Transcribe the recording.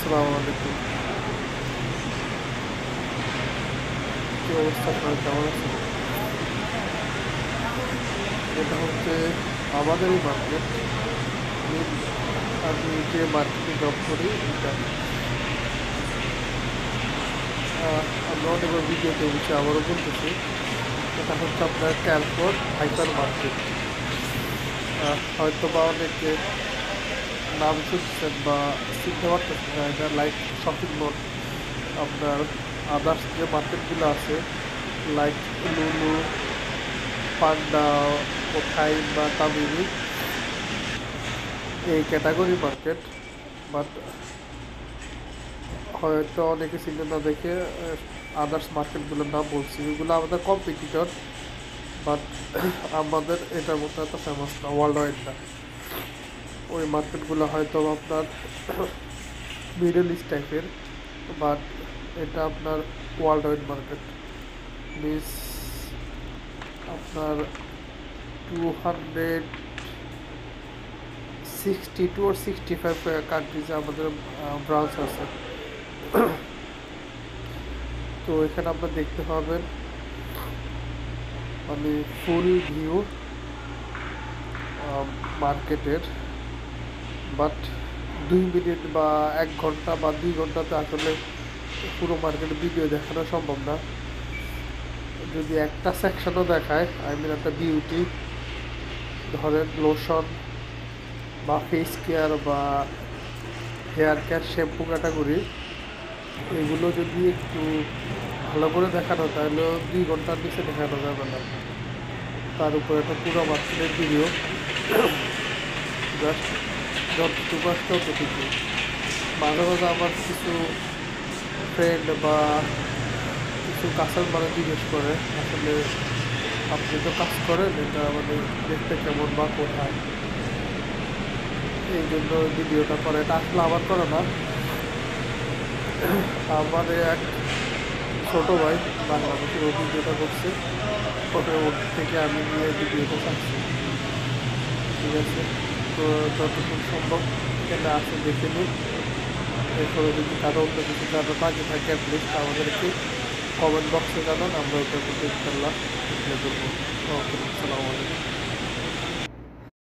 আসসালামু আলাইকুম। কি অবস্থা, সবাই কেমন আছেন? এটা হচ্ছে আমাদেরই মার্কেট। আমি আমি যে মার্কেটে জব করি এটা আমরা অনেকবার ভিডিওতে বলছি, আবারও বলতেছি। এটা হচ্ছে আপনার ক্যালফোর্ড হাইপার মার্কেট। হয়তো বা অনেকে নাম শুনছেন বা চিনতে পারতেছেন না। এটা লাইক শপিং মল। আপনার আদার্স যে মার্কেটগুলো আছে, লাইক লুলু, পান্ডা, কোথাইন বা তামিলি, এই ক্যাটাগরি মার্কেট। বাট হয়তো অনেকে চিনে না দেখে আদার্স মার্কেটগুলোর নাম বলছি, এগুলো আমাদের কম্পিটিটর। বাট আমাদের এটার মতো এত ফেমাস না, ওয়ার্ল্ড ওয়াইড না। ওই মার্কেটগুলো হয়তো আপনার মিডল ইস্ট টাইপের, বাট এটা আপনার ওয়ার্ল্ড ওয়াইড মার্কেট। মিস আপনার 262 or 65 কান্ট্রিজে আমাদের ব্রাঞ্চ আছে। তো এখানে আপনার দেখতে পাবেন মানে ফুল ভিউ মার্কেটের। বাট 2 মিনিট বা 1 ঘন্টা বা 2 ঘন্টাতে আসলে পুরো মার্কেট ভিডিও দেখানো সম্ভব না। যদি একটা সেকশনও দেখায়, আই মিন একটা বিউটি, ধরেন লোশন বা ফেস কেয়ার বা হেয়ার কেয়ার, শ্যাম্পু ক্যাটাগরি, এগুলো যদি একটু ভালো করে দেখানো তাহলে 2 ঘন্টার নিচে দেখানো যাবে না। তার উপরে একটা পুরো মার্কেটের ভিডিও, জাস্ট যতটুকু আসতে ততটুকু। মাঝে মাঝে আমার কিছু ফ্রেন্ড বা কিছু কাছের মানে জিজ্ঞেস করে, আসলে আপনি তো কাজ করেন, এটা মানে দেখতে কেমন বা কোথায়, এই জন্য ভিডিওটা করে। এটা আসলে আমার করে না, আমার এক ছোটো ভাই বাংলাদেশের ও ভিডিওটা করছে, ওর থেকে আমি নিয়ে ভিডিওটা চাচ্ছি। ঠিক আছে, তো যতটুকু সম্ভব এখানে আসে দেখে নিই। এরপরে যদি কারো অন্য কিছু জানার বাকি থাকে অ্যাটলিস্ট আমাদেরকে কমেন্ট বক্সে জানান, আমরা ওটার মধ্যে ইনশাল্লাহ রিপ্লাই করবো। ওকে, আসসালামু আলাইকুম।